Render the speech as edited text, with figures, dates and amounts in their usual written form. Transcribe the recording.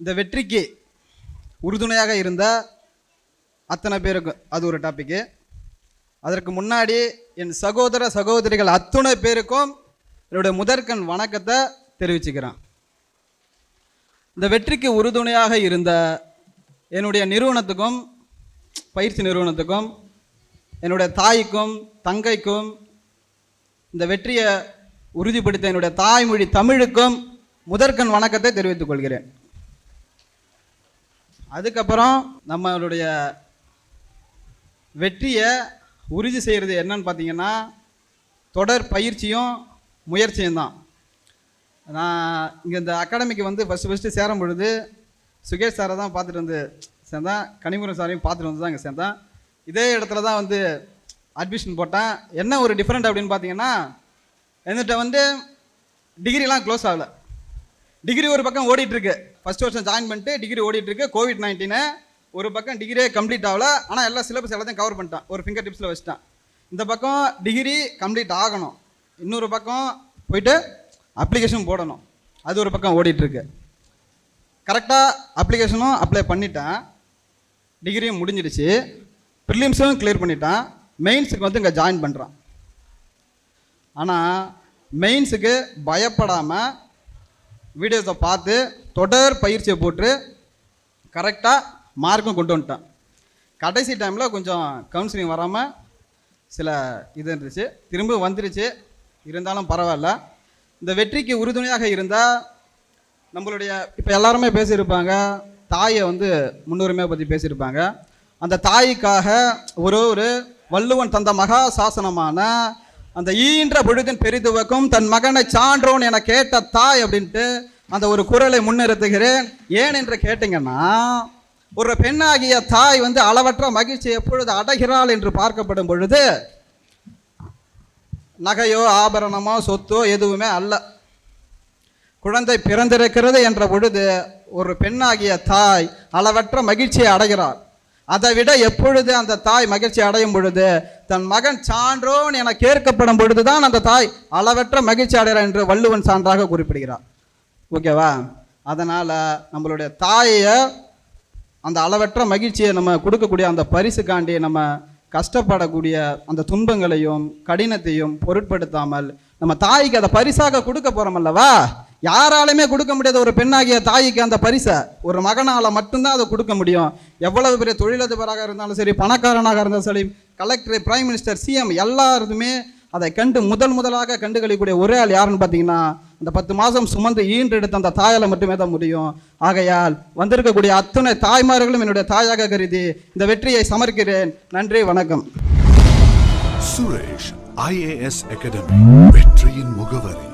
இந்த வெற்றிக்கு உறுதுணையாக இருந்த அத்தனை பேருக்கும் அது ஒரு டாபிக்கு. அதற்கு முன்னாடி என் சகோதர சகோதரிகள் அத்தனை பேருக்கும் என்னுடைய முதற்கண் வணக்கத்தை தெரிவிச்சுக்கிறேன். இந்த வெற்றிக்கு உறுதுணையாக இருந்த என்னுடைய நிறுவனத்துக்கும், பயிற்சி நிறுவனத்துக்கும், என்னுடைய தாய்க்கும் தங்கைக்கும், இந்த வெற்றியை உறுதிப்படுத்த என்னுடைய தாய்மொழி தமிழுக்கும் முதற்கண் வணக்கத்தை தெரிவித்துக் கொள்கிறேன். அதுக்கப்புறம் நம்மளுடைய வெற்றியை உறுதி செய்கிறது என்னன்னு பார்த்தீங்கன்னா தொடர் பயிற்சியும் முயற்சியும் தான். நான் இங்கே இந்த அகாடமிக்கு வந்து ஃபஸ்ட்டு சேரும் பொழுது சுகேஷ் சாரை தான் பார்த்துட்டு வந்து சேர்ந்தேன், கனிமுறை சாரையும் பார்த்துட்டு வந்து தான் இங்கே சேர்ந்தேன். இதே இடத்துல தான் வந்து அட்மிஷன் போட்டேன். என்ன ஒரு டிஃப்ரெண்ட் அப்படின்னு பார்த்தீங்கன்னா, என்கிட்ட வந்து டிகிரிலாம் க்ளோஸ் ஆகலை. டிகிரி ஒரு பக்கம் ஓடிட்டுருக்கு, ஃபஸ்ட் வருஷம் ஜாயின் பண்ணிட்டு டிகிரி ஓடிட்டுருக்கு. கோவிட்-19 ஒரு பக்கம் டிகிரியே கம்ப்ளீட் ஆகலை, ஆனால் எல்லா சிலபஸ் எல்லாத்தையும் கவர் பண்ணிட்டேன், ஒரு ஃபிங்கர் டிப்ஸில் வச்சுட்டேன். இந்த பக்கம் டிகிரி கம்ப்ளீட் ஆகணும், இன்னொரு பக்கம் போயிட்டு அப்ளிகேஷன் போடணும், அது ஒரு பக்கம் ஓடிட்டுருக்கு. கரெக்டாக அப்ளிகேஷனும் அப்ளை பண்ணிட்டேன், டிகிரியும் முடிஞ்சிடுச்சு, ப்ரிலிம்ஸும் கிளியர் பண்ணிட்டேன். மெயின்ஸுக்கு வந்து இங்கே ஜாயின் பண்ணுறான். ஆனால் மெயின்ஸுக்கு பயப்படாமல் வீடியோஸை பார்த்து தொடர் பயிற்சியை போட்டு கரெக்டாக மார்க்கும் கொண்டு வந்துட்டேன். கடைசி டைமில் கொஞ்சம் கவுன்சிலிங் வராமல் சில இது இருந்துச்சு, திரும்ப வந்துடுச்சு, இருந்தாலும் பரவாயில்ல. இந்த வெற்றிக்கு உறுதுணையாக இருந்தால் நம்மளுடைய இப்போ எல்லாருமே பேசியிருப்பாங்க, தாயை வந்து முன்னுரிமையை பற்றி பேசியிருப்பாங்க. அந்த தாய்க்காக ஒரு வள்ளுவன் தந்த மகா சாசனமான அந்த ஈன்ற பொழுதின் பெரிதுவக்கும் தன் மகனை சான்றோன் என கேட்ட தாய் அப்படின்ட்டு அந்த ஒரு குரலை முன்னிறுத்துகிறேன். ஏன் என்று கேட்டிங்கன்னா, ஒரு பெண்ணாகிய தாய் வந்து அளவற்ற மகிழ்ச்சி எப்பொழுது அடைகிறாள் என்று பார்க்கப்படும் பொழுது நகையோ ஆபரணமோ சொத்தோ எதுவுமே அல்ல. குழந்தை பிறந்திருக்கிறது என்ற பொழுது ஒரு பெண்ணாகிய தாய் அளவற்ற மகிழ்ச்சியை அடைகிறார். அதை விட எப்பொழுது அந்த தாய் மகிழ்ச்சி அடையும் பொழுது தன் மகன் சான்றோன் என கேட்கப்படும் பொழுதுதான் அந்த தாய் அளவற்ற மகிழ்ச்சி அடைகிறார் என்று வள்ளுவன் சான்றாக குறிப்பிடுகிறார். ஓகேவா? அதனால் நம்மளுடைய தாயை அந்த அளவற்ற மகிழ்ச்சியை நம்ம கொடுக்கக்கூடிய அந்த பரிசுக்காண்டி நம்ம கஷ்டப்படக்கூடிய அந்த துன்பங்களையும் கடினத்தையும் பொருட்படுத்தாமல் நம்ம தாய்க்கு அதை பரிசாக கொடுக்க போகிறோம் அல்லவா? யாராலுமே கொடுக்க முடியாத ஒரு பெண்ணாகிய தாய்க்கு அந்த பரிசை ஒரு மகனால் மட்டும்தான் அதை கொடுக்க முடியும். எவ்வளவு பெரிய தொழிலதிபராக இருந்தாலும் சரி, பணக்காரனாக இருந்தாலும் சரி, கலெக்டர், பிரைம் மினிஸ்டர், சிஎம் எல்லாருமே அதை கண்டு முதலாக கண்டுகளிக்கக்கூடிய ஒரே ஆள் யாருன்னு பார்த்தீங்கன்னா அந்த 10 மாதம் சுமந்து ஈன்றெடுத்த அந்த தாயால் மட்டுமே தான் முடியும். ஆகையால் வந்திருக்கக்கூடிய அத்தனை தாய்மார்களும் என்னுடைய தாயாக கருதி இந்த வெற்றியை சமர்க்கிறேன். நன்றி, வணக்கம். சுரேஷ் IAS அகாடமி, வெற்றியின் முகவரி.